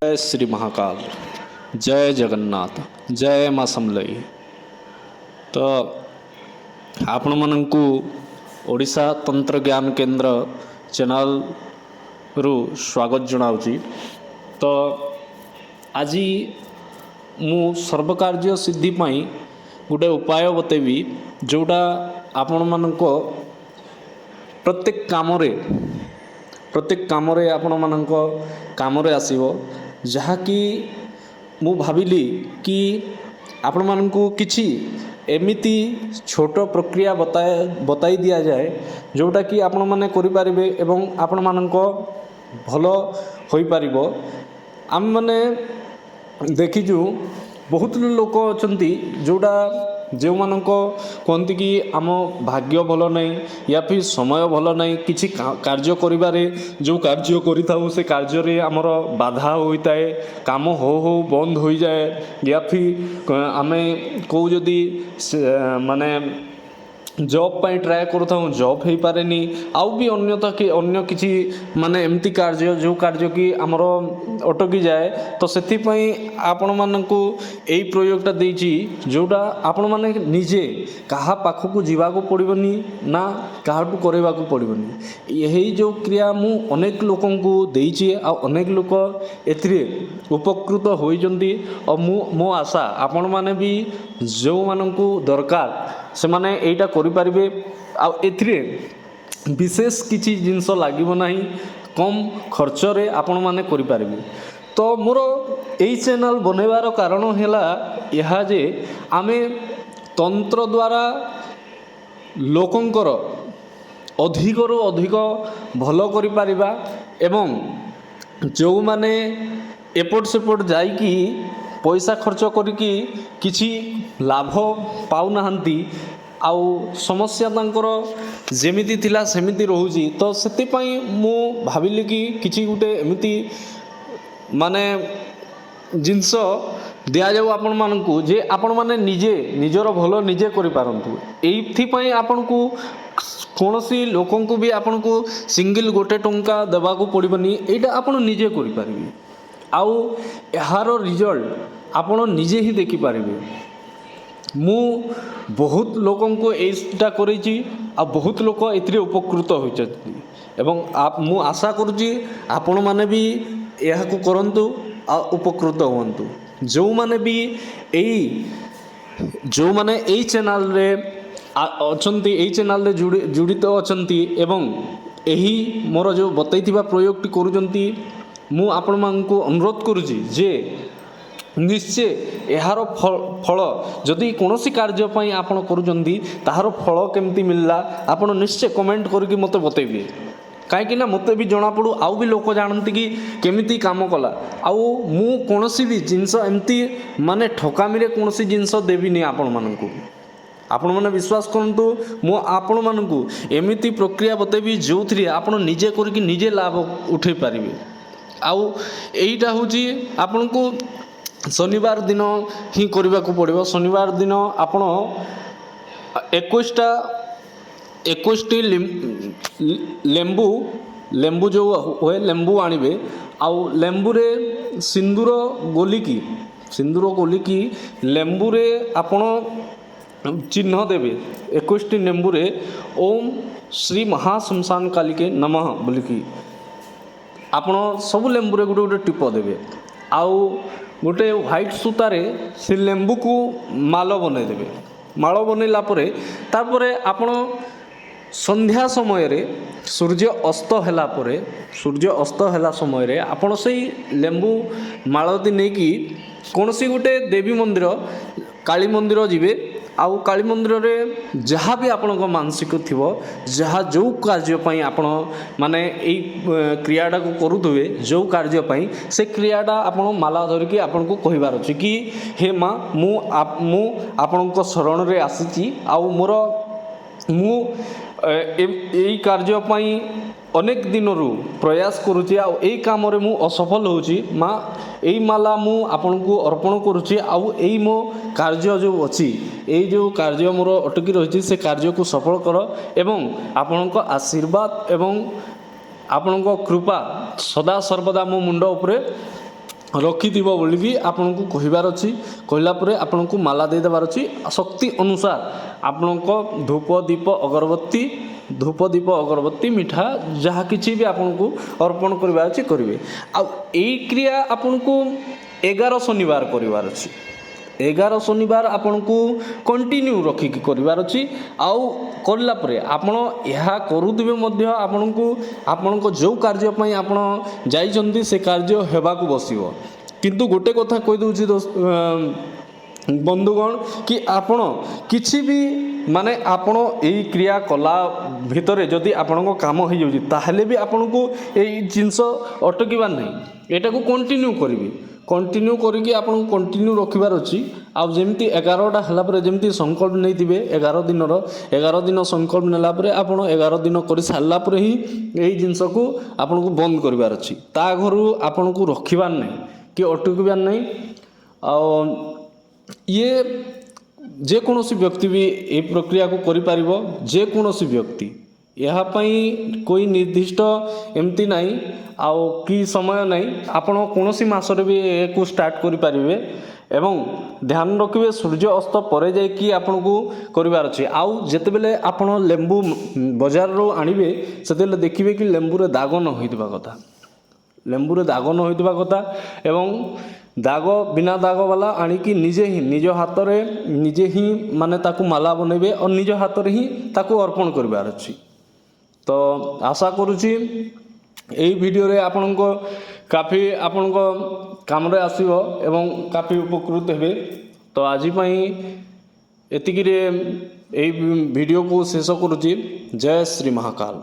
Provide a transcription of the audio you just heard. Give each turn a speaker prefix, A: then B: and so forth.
A: जय श्री महाकाल, जय जगन्नाथ, जय माँ समलई। तो आपण मानंकु ओडिशा तंत्र ज्ञान केंद्र चैनल रु स्वागत जनाऊँगी। तो आज मु सर्वकार्य सिद्धि पाई गोटे उपाय बतेबी जोटा आपण मानंको प्रत्येक काम आपण मानंको काम आसीबो। जहाँकि मु भाविली कि आपण मानंको किछि एमिति छोट प्रक्रिया बताई दिया जाए जोटा कि आपण माने करि पारिबे एवं आपण मानंको भलो होई पारिबो। आम माने देखिजु बहुत लोक अछंती जोटा जो मानक कहती कि आम भाग्य भल नहीं या फिर समय भल नहीं किसी कार्य करिबारे जो कार्य करिथाउ से कार्य रे आमर बाधा होता है, काम हो बंद हो जाए या फिर आमे को जदि माने जॉब पाई ट्राए करूँ जॉब हो पारे आउ भी अन्यथा कि अन्य किसी माने एमती कार्य जो कार्य कि आमर अटकी जाए। तो से आपण मानकु एई प्रयोगटा देइछि जोटा आपण माने निजे कहा पाखकु जीवाको पड़िबनी ना काहाटू करेबाको पड़िबनी। यही जो क्रिया मु अनेक लोकंकु देइछि आ अनेक लोक एथिरे उपकृत होइजंती और मो आशा आपण माने भी जो मानकु दरकार से माने एटा करि पारिबे। आ एथिरे विशेष किछि जिंस लागिबो नाही, कम खर्च रे आपण माने करि पारिबे। तो मोर एई चैनल बनेबार कारण हैला यहा जे आमे तंत्र द्वारा लोकंकर अधिकरू अधिक भल करि पारिबा एवं जो माने एपट सेपट जाइकी पैसा खर्च करिकी किछि लाभ पाउ नाहंती आउ समस्या तांकर जेमिति थिला सेमिति रहुची। तो सेतिपई मु भाविली कि किछि गुटे एमिति माने जिनस दिया जाऊ आपण मानकु जे आपण माने निजे निजर भलो निजे करि पारंतु। एइथिपई आपनकु कोनोसी लोकंकु भी आपनकु सिंगल गोटे टंका देबाकू पड़िबनी, एटा आपण निजे करि पारिबे। आउ यार रिजल्ट आपण निजे ही देखि पारिबे। मु बहुत लोकंकु एटा करिछि आ बहुत लोक एथिरे उपकृत होइछथि एवं मु आशा करूछि आपण माने भी यहाकू करंतु आ उपकृत होवंतु। जो माने भी एई चैनल रे अछंती एई चैनल रे जुड़ित अछंती एवं एही मोर जो बतैथिबा प्रयोगटी करूजंती मु आपण मानकु अनुरोध करूछि जे निश्चय यार फल जदि कोनोसी कार्य पई आपण करूजंती ताहार फल केमती मिलला आपण निश्चय कमेंट करके मते बतैबे। कहीं मते भी जना पड़ू आउ भी लोक जानती कि केमिति काम कला। आउ मु कोनोसी भी जिनस एमती माने ठकामी रे कोनोसी जिनस देबिनी आपण मानकु। आपण माने विश्वास करंतु मु आपण मानकु एमिति प्रक्रिया बतेबी जो थ्री आपण निजे करके निजे लाभ उठे पारिबे। आउ एइटा होची आपनकु शनिवार दिन ही करबा को पड़िबो। शनिवार दिन आपण 21टी लेंबू जो हुए लेंबू आनिबे आउ लेंबू रे सिंदूर गोलिकी लेंबू रे आपण चिन्ह देबे। 21टी लेंबू रे ओम श्री महाशमशान कालिके नमः बोलिकी आपण सब लेंबू रे गोटे गोटे टिप देबे। आउ गोटे व्हाइट सूतारे से लेंबू को माल बनै देबे। माल बनैला तापरे आपण संध्या समय रे सूर्य अस्त हैला समय रे आपण सही लेंबू मालती नहीं कि कौनसी गोटे देवी मंदिर काली मंदिर जीवे। आउ काली मंदिर रे जहाँ भी आपण मानसिक थिबो जहाँ जो कार्य पई आपण माने एई क्रियाटा को करूथुवे जो कार्य पई से क्रियाटा आपण माला धरिकी आपण को कहिबार अछि कि हे माँ मु आपण को शरण रे आसीची आउ मोर मु एई कार्य पई अनेक दिन रु प्रयास करुची आ एई काम रे मु असफल होची। माँ एई माला मु आपण को अर्पण करुची आउ एई मो कार्य जो अछि एई जो कार्य मोर अटकी रही से कार्य को सफल कर एवं आपण को आशीर्वाद एवं आपण को कृपा सदा सर्वदा मो मुंड उपरे ରଖିଥିବ ବୋଲିକି ଆପଣଙ୍କୁ କହିବାର ଅଛି। କହିଲା ପରେ ଆପଣଙ୍କୁ ମାଲା ଦେଇଦେବାର ଅଛି। ଶକ୍ତି ଅନୁସାର ଆପଣଙ୍କ ଧୂପ ଦୀପ ଅଗରବତୀ ମିଠା ଯାହା କିଛି ବି ଆପଣଙ୍କୁ ଅର୍ପଣ କରିବାର ଅଛି କରିବେ। ଆଉ ଏଇ କ୍ରିୟା ଆପଣଙ୍କୁ 11 ଶନିବାର କରିବାର ଅଛି। 11 ଶନିବାର ଆପଣଙ୍କୁ କଣ୍ଟିନ୍ୟୁ ରଖିକି କରିବାର ଅଛି। ଆଉ କରିଲା ପରେ ଆପଣ ଏହା କରୁଥିବେ ମଧ୍ୟ ଆପଣଙ୍କୁ ଆପଣଙ୍କ ଯେଉଁ କାର୍ଯ୍ୟ ପାଇଁ ଆପଣ ଯାଇଛନ୍ତି ସେ କାର୍ଯ୍ୟ ହେବାକୁ ବସିବ। କିନ୍ତୁ ଗୋଟେ କଥା କହିଦେଉଛି ବନ୍ଧୁଗଣ କି ଆପଣ କିଛି ବି ମାନେ ଆପଣ ଏଇ କ୍ରିୟା କଲା ଭିତରେ ଯଦି ଆପଣଙ୍କ କାମ ହେଇଯାଉଛି ତାହେଲେ ବି ଆପଣଙ୍କୁ ଏଇ ଜିନିଷ ଅଟକିବାର ନାହିଁ। ଏଟାକୁ କଣ୍ଟିନ୍ୟୁ କରିବେ। କଣ୍ଟିନ୍ୟୁ କରିକି ଆପଣଙ୍କୁ କଣ୍ଟିନ୍ୟୁ ରଖିବାର ଅଛି। ଆଉ ଯେମିତି 11ଟା ହେଲା ପରେ ଯେମିତି ସଂକଳ୍ପ ନେଇଥିବେ 11 ଦିନ ସଂକଳ୍ପ ନେଲା ପରେ ଆପଣ 11 ଦିନ କରିସାରିଲା ପରେ ହିଁ ଏଇ ଜିନିଷକୁ ଆପଣଙ୍କୁ ବନ୍ଦ କରିବାର ଅଛି। ତା ଘରୁ ଆପଣଙ୍କୁ ରଖିବାର ନାହିଁ କି ଅଟକିବାର ନାହିଁ। ଆଉ ଇଏ ଯେକୌଣସି ବ୍ୟକ୍ତି ବି ଏହି ପ୍ରକ୍ରିୟାକୁ କରିପାରିବ। ଯେକୌଣସି ବ୍ୟକ୍ତି ଏହା ପାଇଁ କୋଇ ନିର୍ଦ୍ଦିଷ୍ଟ ଏମିତି ନାହିଁ ଆଉ କି ସମୟ ନାହିଁ। ଆପଣ କୌଣସି ମାସରେ ବି ଏହାକୁ ଷ୍ଟାର୍ଟ କରିପାରିବେ। ଏବଂ ଧ୍ୟାନ ରଖିବେ ସୂର୍ଯ୍ୟ ଅସ୍ତ ପରେ ଯାଇକି ଆପଣଙ୍କୁ କରିବାର ଅଛି। ଆଉ ଯେତେବେଳେ ଆପଣ ଲେମ୍ବୁ ବଜାରରୁ ଆଣିବେ ସେତେବେଳେ ଦେଖିବେ କି ଲେମ୍ବୁରେ ଦାଗ ନ ହୋଇଥିବା କଥା। ଲେମ୍ବୁରେ ଦାଗ ନ ହୋଇଥିବା କଥା ଏବଂ ଦାଗ ବିନା ଦାଗ ବାଲା ଆଣିକି ନିଜେ ହିଁ ନିଜ ହାତରେ ନିଜେ ହିଁ ମାନେ ତାକୁ ମାଲା ବନେଇବେ ଆଉ ନିଜ ହାତରେ ହିଁ ତାକୁ ଅର୍ପଣ କରିବାର ଅଛି। ତ ଆଶା କରୁଛି ଏହି ଭିଡ଼ିଓରେ ଆପଣଙ୍କ କାମରେ ଆସିବ ଏବଂ କାଫି ଉପକୃତ ହେବେ। ତ ଆଜି ପାଇଁ ଏତିକିରେ ଏହି ଭିଡ଼ିଓକୁ ଶେଷ କରୁଛି। ଜୟ ଶ୍ରୀ ମହାକାଳ।